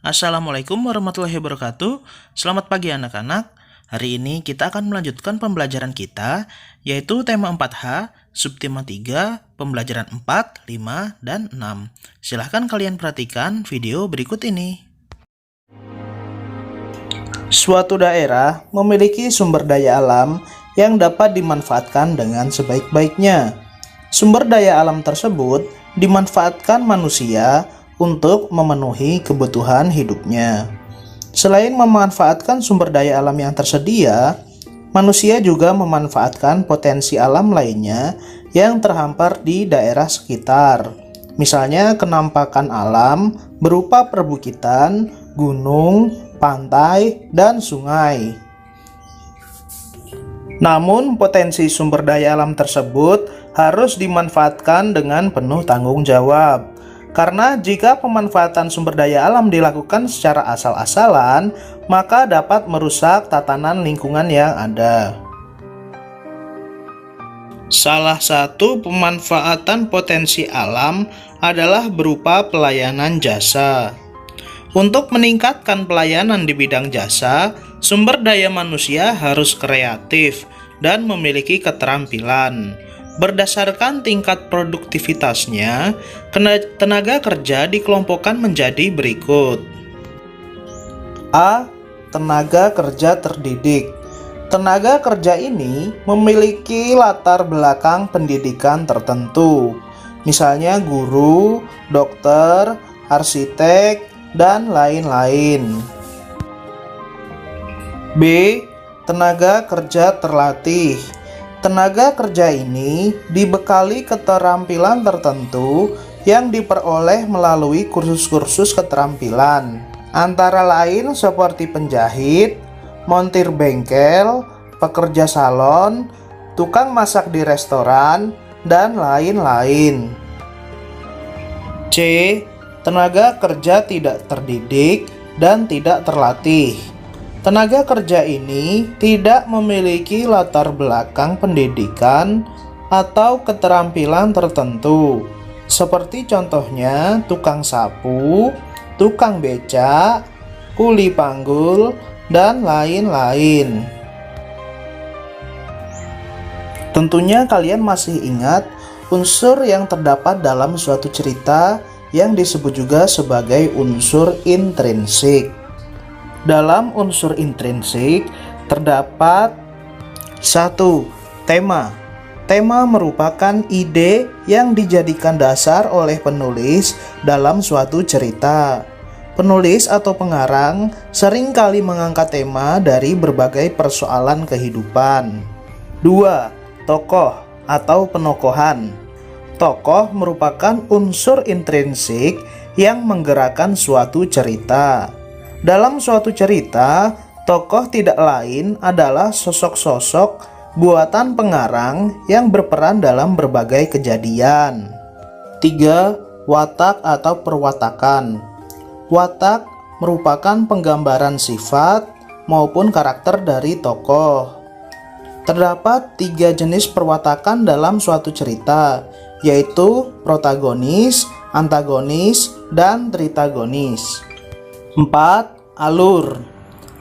Assalamualaikum warahmatullahi wabarakatuh. Selamat pagi anak-anak. Hari ini kita akan melanjutkan pembelajaran kita, yaitu tema 4H, subtema 3, pembelajaran 4, 5, dan 6. Silahkan kalian perhatikan video berikut ini. Suatu daerah memiliki sumber daya alam yang dapat dimanfaatkan dengan sebaik-baiknya. Sumber daya alam tersebut dimanfaatkan manusia untuk memenuhi kebutuhan hidupnya. Selain memanfaatkan sumber daya alam yang tersedia, manusia juga memanfaatkan potensi alam lainnya yang terhampar di daerah sekitar. Misalnya kenampakan alam berupa perbukitan, gunung, pantai, dan sungai. Namun potensi sumber daya alam tersebut harus dimanfaatkan dengan penuh tanggung jawab. Karena jika pemanfaatan sumber daya alam dilakukan secara asal-asalan, maka dapat merusak tatanan lingkungan yang ada. Salah satu pemanfaatan potensi alam adalah berupa pelayanan jasa. Untuk meningkatkan pelayanan di bidang jasa, sumber daya manusia harus kreatif dan memiliki keterampilan. Berdasarkan tingkat produktivitasnya, tenaga kerja dikelompokkan menjadi berikut. A. Tenaga kerja terdidik. Tenaga kerja ini memiliki latar belakang pendidikan tertentu, misalnya guru, dokter, arsitek, dan lain-lain. B. Tenaga kerja terlatih. Tenaga kerja ini dibekali keterampilan tertentu yang diperoleh melalui kursus-kursus keterampilan, antara lain seperti penjahit, montir bengkel, pekerja salon, tukang masak di restoran, dan lain-lain. C. Tenaga kerja tidak terdidik dan tidak terlatih. Tenaga kerja ini tidak memiliki latar belakang pendidikan atau keterampilan tertentu, seperti contohnya tukang sapu, tukang becak, kuli panggul, dan lain-lain. Tentunya kalian masih ingat unsur yang terdapat dalam suatu cerita yang disebut juga sebagai unsur intrinsik. Dalam unsur intrinsik terdapat 1. Tema. Tema merupakan ide yang dijadikan dasar oleh penulis dalam suatu cerita. Penulis atau pengarang seringkali mengangkat tema dari berbagai persoalan kehidupan. 2. Tokoh atau penokohan. Tokoh merupakan unsur intrinsik yang menggerakkan suatu cerita. Dalam suatu cerita, tokoh tidak lain adalah sosok-sosok buatan pengarang yang berperan dalam berbagai kejadian. 3. Watak atau perwatakan. Watak merupakan penggambaran sifat maupun karakter dari tokoh. Terdapat 3 jenis perwatakan dalam suatu cerita, yaitu protagonis, antagonis, dan tritagonis. 4. Alur.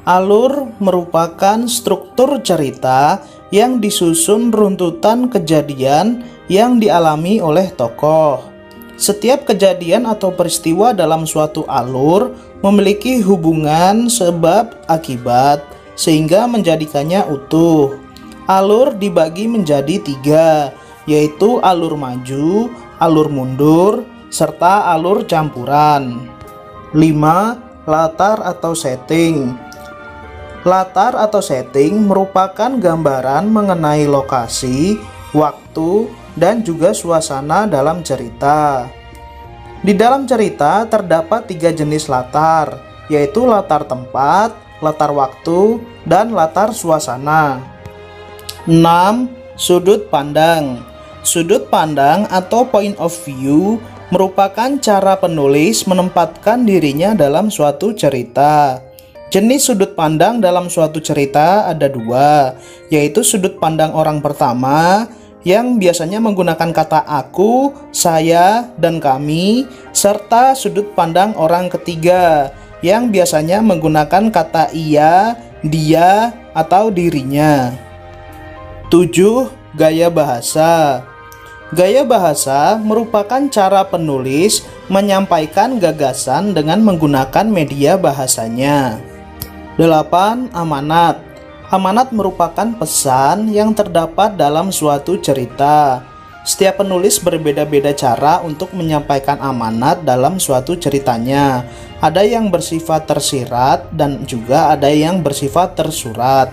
Alur merupakan struktur cerita yang disusun runtutan kejadian yang dialami oleh tokoh. Setiap kejadian atau peristiwa dalam suatu alur memiliki hubungan sebab akibat sehingga menjadikannya utuh. Alur dibagi menjadi 3, yaitu alur maju, alur mundur, serta alur campuran. 5. Latar atau setting. Latar atau setting merupakan gambaran mengenai lokasi, waktu, dan juga suasana dalam cerita. Di dalam cerita terdapat 3 jenis latar, yaitu latar tempat, latar waktu, dan latar suasana. 6. Sudut pandang. Sudut pandang atau point of view merupakan cara penulis menempatkan dirinya dalam suatu cerita. Jenis sudut pandang dalam suatu cerita ada 2, yaitu sudut pandang orang pertama yang biasanya menggunakan kata aku, saya, dan kami, serta sudut pandang orang ketiga yang biasanya menggunakan kata ia, dia, atau dirinya. 7. Gaya bahasa. Gaya bahasa merupakan cara penulis menyampaikan gagasan dengan menggunakan media bahasanya. 8. Amanat. Amanat merupakan pesan yang terdapat dalam suatu cerita. Setiap penulis berbeda-beda cara untuk menyampaikan amanat dalam suatu ceritanya. Ada yang bersifat tersirat dan juga ada yang bersifat tersurat.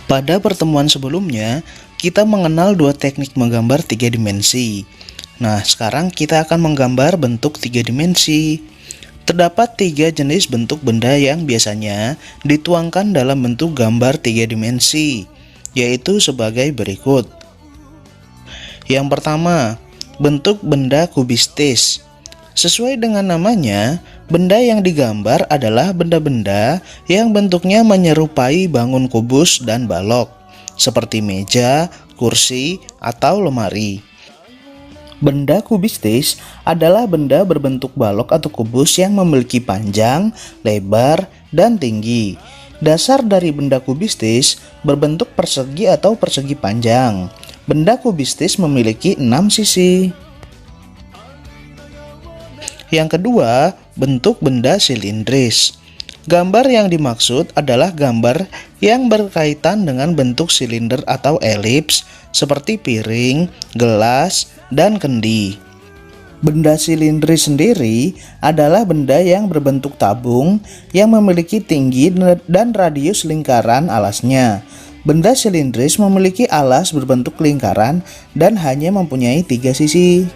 Pada pertemuan sebelumnya, kita mengenal dua teknik menggambar tiga dimensi. Nah, sekarang kita akan menggambar bentuk tiga dimensi. Terdapat tiga jenis bentuk benda yang biasanya dituangkan dalam bentuk gambar tiga dimensi, yaitu sebagai berikut. Yang pertama, bentuk benda kubistis. Sesuai dengan namanya, benda yang digambar adalah benda-benda yang bentuknya menyerupai bangun kubus dan balok, seperti meja, kursi, atau lemari. Benda kubistis adalah benda berbentuk balok atau kubus yang memiliki panjang, lebar, dan tinggi. Dasar dari benda kubistis berbentuk persegi atau persegi panjang. Benda kubistis memiliki 6 sisi. Yang kedua, bentuk benda silindris. Gambar yang dimaksud adalah gambar yang berkaitan dengan bentuk silinder atau elips seperti piring, gelas, dan kendi. Benda silindris sendiri adalah benda yang berbentuk tabung yang memiliki tinggi dan radius lingkaran alasnya. Benda silindris memiliki alas berbentuk lingkaran dan hanya mempunyai 3 sisi.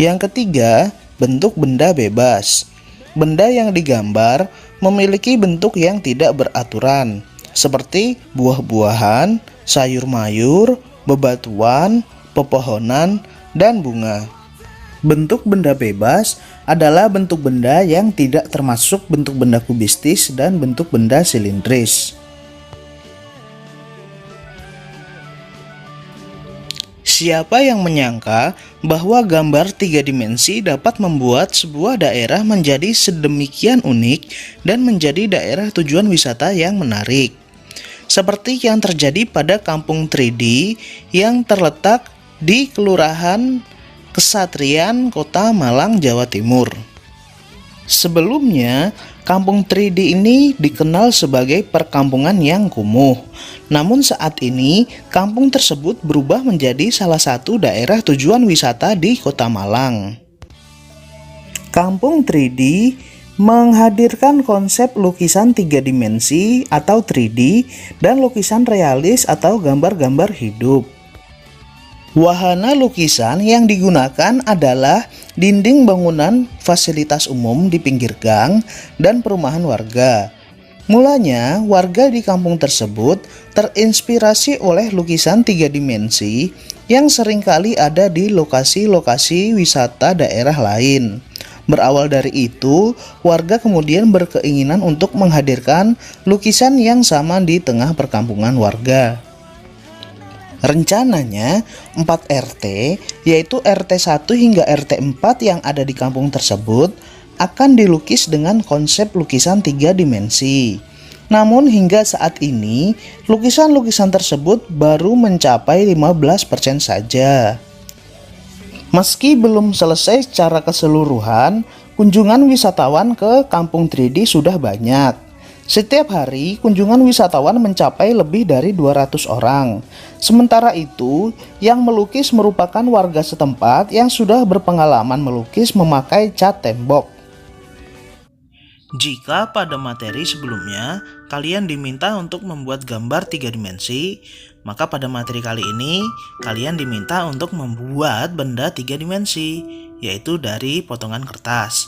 Yang ketiga, bentuk benda bebas. Benda yang digambar memiliki bentuk yang tidak beraturan, seperti buah-buahan, sayur mayur, bebatuan, pepohonan, dan bunga. Bentuk benda bebas adalah bentuk benda yang tidak termasuk bentuk benda kubistis dan bentuk benda silindris. Siapa yang menyangka bahwa gambar tiga dimensi dapat membuat sebuah daerah menjadi sedemikian unik dan menjadi daerah tujuan wisata yang menarik? Seperti yang terjadi pada Kampung 3D yang terletak di Kelurahan Kesatrian, Kota Malang, Jawa Timur. Sebelumnya, Kampung 3D ini dikenal sebagai perkampungan yang kumuh. Namun saat ini, kampung tersebut berubah menjadi salah satu daerah tujuan wisata di Kota Malang. Kampung 3D menghadirkan konsep lukisan tiga dimensi atau 3D dan lukisan realis atau gambar-gambar hidup. Wahana lukisan yang digunakan adalah dinding bangunan fasilitas umum di pinggir gang dan perumahan warga. Mulanya, warga di kampung tersebut terinspirasi oleh lukisan tiga dimensi yang seringkali ada di lokasi-lokasi wisata daerah lain. Berawal dari itu, warga kemudian berkeinginan untuk menghadirkan lukisan yang sama di tengah perkampungan warga. Rencananya 4 RT, yaitu RT 1 hingga RT 4 yang ada di kampung tersebut akan dilukis dengan konsep lukisan tiga dimensi. Namun hingga saat ini, lukisan-lukisan tersebut baru mencapai 15% saja. Meski belum selesai secara keseluruhan, kunjungan wisatawan ke Kampung 3D sudah banyak. Setiap hari, kunjungan wisatawan mencapai lebih dari 200 orang. Sementara itu, yang melukis merupakan warga setempat yang sudah berpengalaman melukis memakai cat tembok. Jika pada materi sebelumnya kalian diminta untuk membuat gambar tiga dimensi, maka pada materi kali ini kalian diminta untuk membuat benda tiga dimensi, yaitu dari potongan kertas.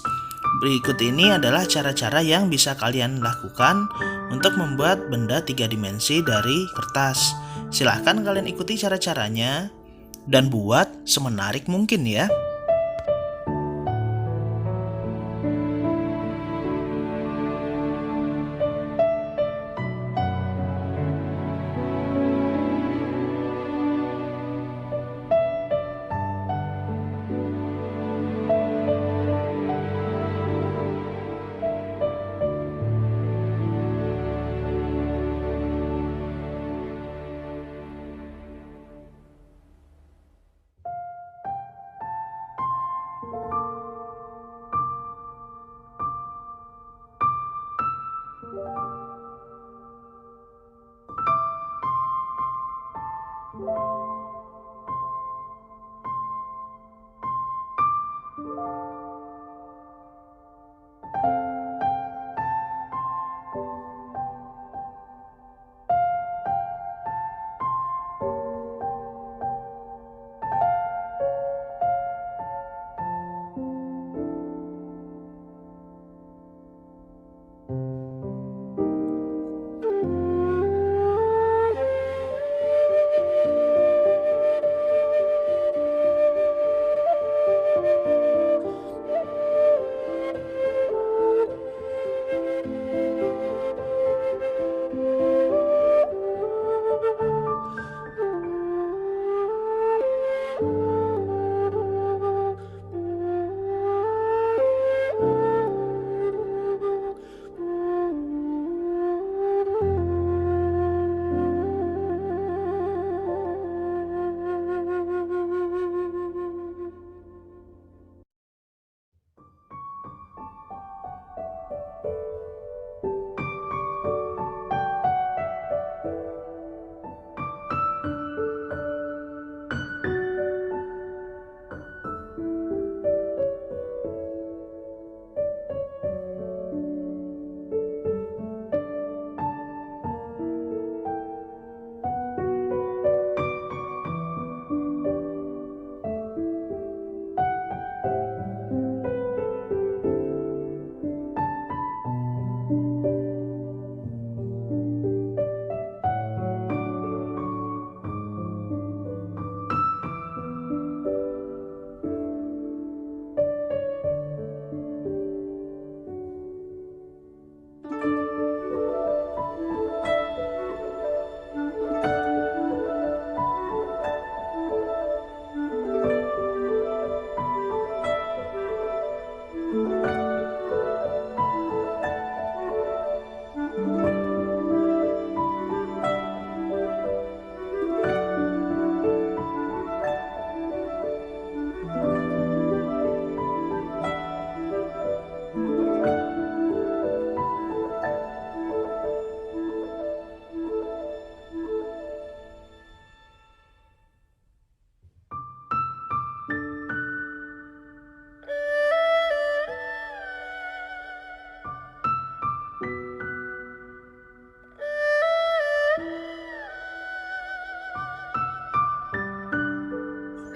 Berikut ini adalah cara-cara yang bisa kalian lakukan untuk membuat benda tiga dimensi dari kertas. Silahkan kalian ikuti cara-caranya dan buat semenarik mungkin ya.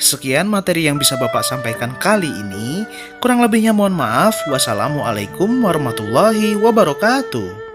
Sekian materi yang bisa Bapak sampaikan kali ini. Kurang lebihnya mohon maaf. Wassalamualaikum warahmatullahi wabarakatuh.